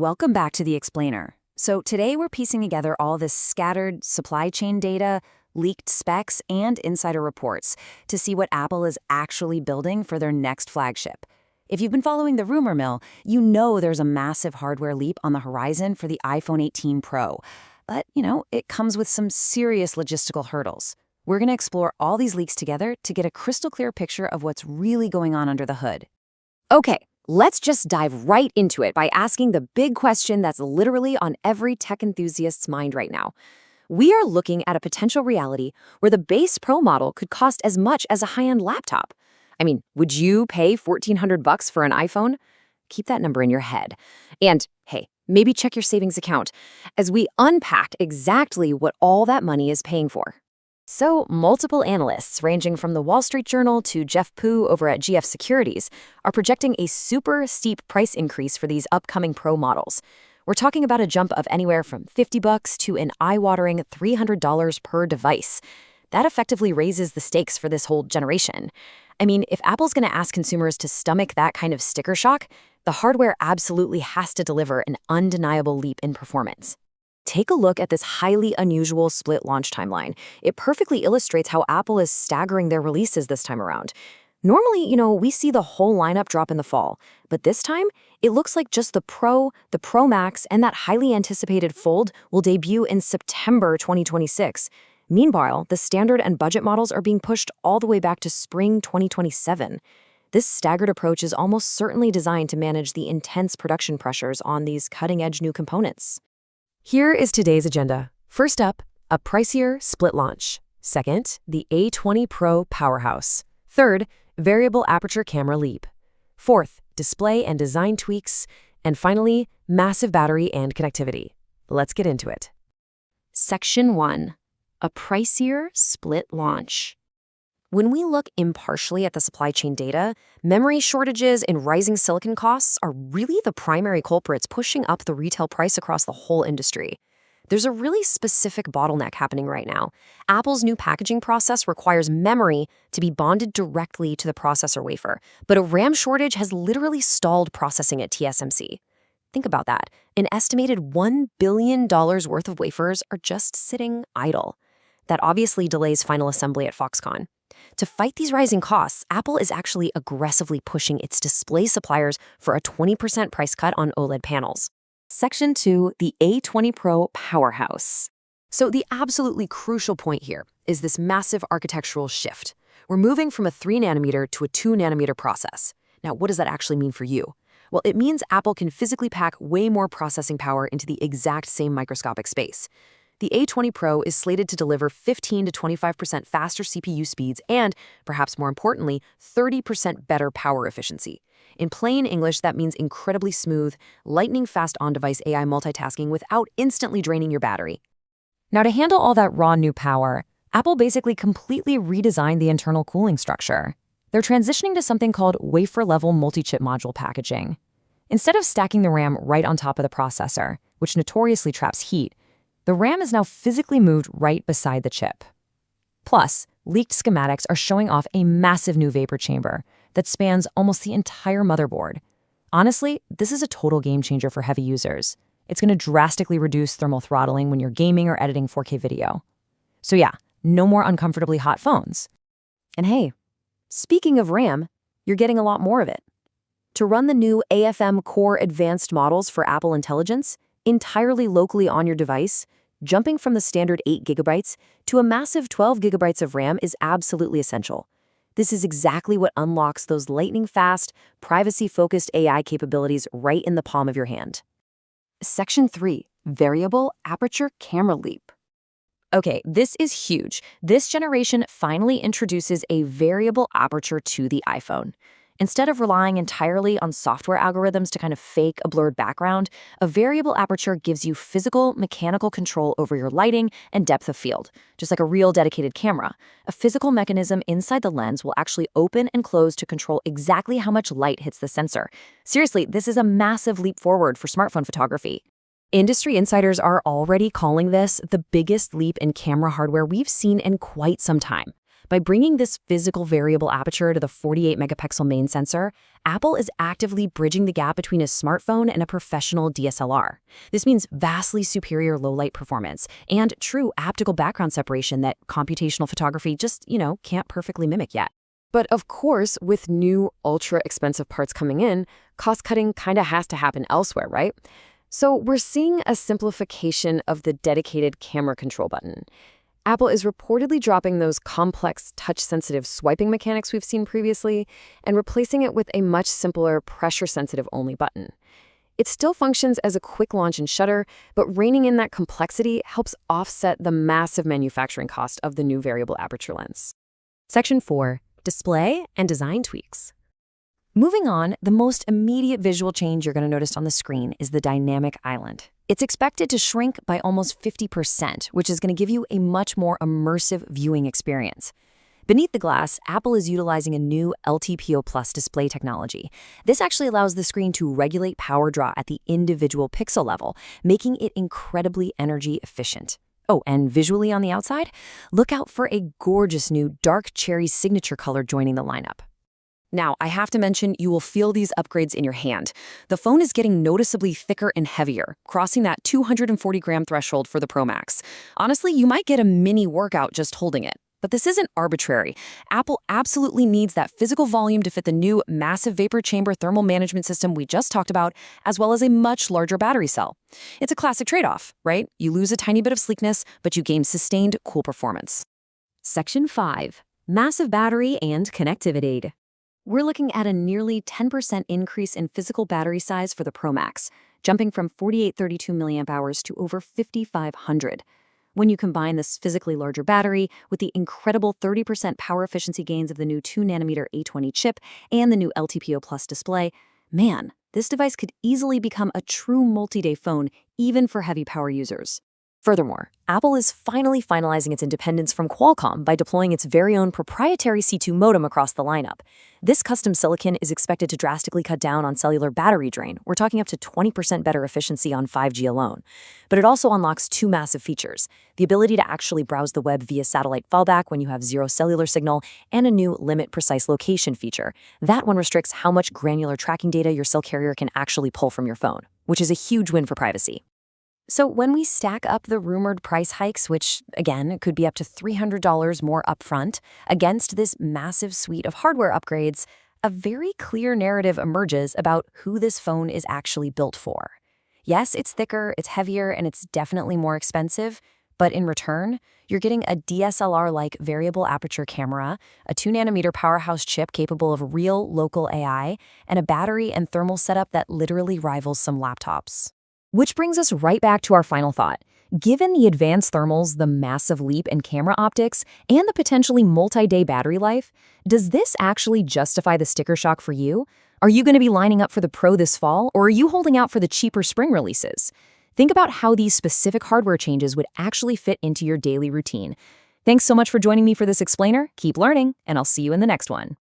Welcome back to The Explainer. So today we're piecing together all this scattered supply chain data, leaked specs, and insider reports to see what Apple is actually building for their next flagship. If you've been following the rumor mill, you know there's a massive hardware leap on the horizon for the iPhone 18 Pro. But, it comes with some serious logistical hurdles. We're going to explore all these leaks together to get a crystal clear picture of what's really going on under the hood. Okay, let's just dive right into it by asking the big question that's literally on every tech enthusiast's mind right now. We are looking at a potential reality where the base Pro model could cost as much as a high-end laptop. I mean, would you pay $1,400 for an iPhone? Keep that number in your head. And hey, maybe check your savings account as we unpack exactly what all that money is paying for. So, multiple analysts, ranging from the Wall Street Journal to Jeff Pu over at GF Securities, are projecting a super steep price increase for these upcoming Pro models. We're talking about a jump of anywhere from $50 to an eye-watering $300 per device. That effectively raises the stakes for this whole generation. I mean, if Apple's going to ask consumers to stomach that kind of sticker shock, the hardware absolutely has to deliver an undeniable leap in performance. Take a look at this highly unusual split launch timeline. It perfectly illustrates how Apple is staggering their releases this time around. Normally, we see the whole lineup drop in the fall, but this time, it looks like just the Pro Max, and that highly anticipated Fold will debut in September 2026. Meanwhile, the standard and budget models are being pushed all the way back to spring 2027. This staggered approach is almost certainly designed to manage the intense production pressures on these cutting-edge new components. Here is today's agenda. First up, a pricier split launch. Second, the A20 Pro powerhouse. Third, variable aperture camera leap. Fourth, display and design tweaks. And finally, massive battery and connectivity. Let's get into it. Section 1. A pricier split launch. When we look impartially at the supply chain data, memory shortages and rising silicon costs are really the primary culprits pushing up the retail price across the whole industry. There's a really specific bottleneck happening right now. Apple's new packaging process requires memory to be bonded directly to the processor wafer, but a RAM shortage has literally stalled processing at TSMC. Think about that. An estimated $1 billion worth of wafers are just sitting idle. That obviously delays final assembly at Foxconn. To fight these rising costs, Apple is actually aggressively pushing its display suppliers for a 20% price cut on OLED panels. Section 2, the A20 Pro powerhouse. So the absolutely crucial point here is this massive architectural shift. We're moving from a 3nm to a 2nm process. Now, what does that actually mean for you? Well, it means Apple can physically pack way more processing power into the exact same microscopic space. The A20 Pro is slated to deliver 15 to 25% faster CPU speeds and, perhaps more importantly, 30% better power efficiency. In plain English, that means incredibly smooth, lightning-fast on-device AI multitasking without instantly draining your battery. Now, to handle all that raw new power, Apple basically completely redesigned the internal cooling structure. They're transitioning to something called wafer-level multi-chip module packaging. Instead of stacking the RAM right on top of the processor, which notoriously traps heat, the RAM is now physically moved right beside the chip. Plus, leaked schematics are showing off a massive new vapor chamber that spans almost the entire motherboard. Honestly, this is a total game changer for heavy users. It's going to drastically reduce thermal throttling when you're gaming or editing 4K video. So yeah, no more uncomfortably hot phones. And hey, speaking of RAM, you're getting a lot more of it. To run the new AFM Core Advanced models for Apple Intelligence, entirely locally on your device, jumping from the standard 8GB to a massive 12GB of RAM is absolutely essential. This is exactly what unlocks those lightning-fast, privacy-focused AI capabilities right in the palm of your hand. Section 3. Variable aperture camera leap. Okay, this is huge. This generation finally introduces a variable aperture to the iPhone. Instead of relying entirely on software algorithms to kind of fake a blurred background, a variable aperture gives you physical, mechanical control over your lighting and depth of field, just like a real dedicated camera. A physical mechanism inside the lens will actually open and close to control exactly how much light hits the sensor. Seriously, this is a massive leap forward for smartphone photography. Industry insiders are already calling this the biggest leap in camera hardware we've seen in quite some time. By bringing this physical variable aperture to the 48-megapixel main sensor, Apple is actively bridging the gap between a smartphone and a professional DSLR. This means vastly superior low-light performance and true optical background separation that computational photography just, can't perfectly mimic yet. But of course, with new ultra-expensive parts coming in, cost-cutting kind of has to happen elsewhere, right? So we're seeing a simplification of the dedicated camera control button. Apple is reportedly dropping those complex touch-sensitive swiping mechanics we've seen previously and replacing it with a much simpler pressure-sensitive only button. It still functions as a quick launch and shutter, but reining in that complexity helps offset the massive manufacturing cost of the new variable aperture lens. Section 4. Display and design tweaks. Moving on, the most immediate visual change you're going to notice on the screen is the dynamic island. It's expected to shrink by almost 50%, which is going to give you a much more immersive viewing experience. Beneath the glass, Apple is utilizing a new LTPO Plus display technology. This actually allows the screen to regulate power draw at the individual pixel level, making it incredibly energy efficient. Oh, and visually on the outside, look out for a gorgeous new dark cherry signature color joining the lineup. Now, I have to mention, you will feel these upgrades in your hand. The phone is getting noticeably thicker and heavier, crossing that 240-gram threshold for the Pro Max. Honestly, you might get a mini workout just holding it. But this isn't arbitrary. Apple absolutely needs that physical volume to fit the new massive vapor chamber thermal management system we just talked about, as well as a much larger battery cell. It's a classic trade-off, right? You lose a tiny bit of sleekness, but you gain sustained, cool performance. Section 5. Massive battery and connectivity. We're looking at a nearly 10% increase in physical battery size for the Pro Max, jumping from 4832 mAh to over 5500. When you combine this physically larger battery with the incredible 30% power efficiency gains of the new 2nm A20 chip and the new LTPO Plus display, man, this device could easily become a true multi-day phone, even for heavy power users. Furthermore, Apple is finally finalizing its independence from Qualcomm by deploying its very own proprietary C2 modem across the lineup. This custom silicon is expected to drastically cut down on cellular battery drain. We're talking up to 20% better efficiency on 5G alone. But it also unlocks two massive features: the ability to actually browse the web via satellite fallback when you have zero cellular signal, and a new limit precise location feature. That one restricts how much granular tracking data your cell carrier can actually pull from your phone, which is a huge win for privacy. So when we stack up the rumored price hikes, which, again, could be up to $300 more upfront, against this massive suite of hardware upgrades, a very clear narrative emerges about who this phone is actually built for. Yes, it's thicker, it's heavier, and it's definitely more expensive, but in return, you're getting a DSLR-like variable aperture camera, a 2nm powerhouse chip capable of real local AI, and a battery and thermal setup that literally rivals some laptops. Which brings us right back to our final thought. Given the advanced thermals, the massive leap in camera optics, and the potentially multi-day battery life, does this actually justify the sticker shock for you? Are you going to be lining up for the Pro this fall, or are you holding out for the cheaper spring releases? Think about how these specific hardware changes would actually fit into your daily routine. Thanks so much for joining me for this explainer. Keep learning, and I'll see you in the next one.